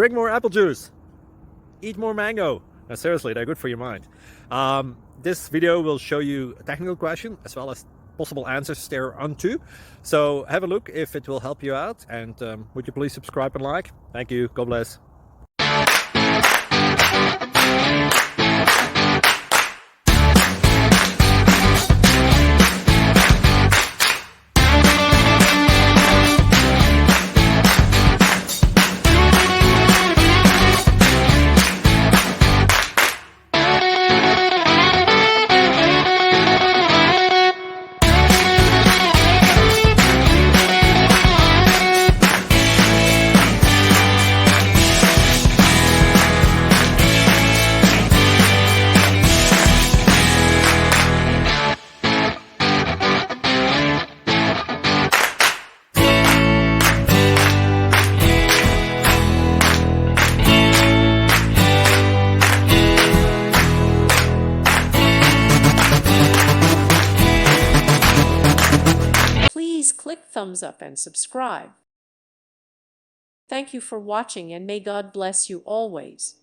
drink more apple juice, eat more mango. No, seriously, they're good for your mind. This video will show you a technical question as well as possible answers thereunto. So have a look if it will help you out, and would you please subscribe and like? Thank you. God bless. Please click thumbs up and subscribe. Thank you for watching, and may God bless you always.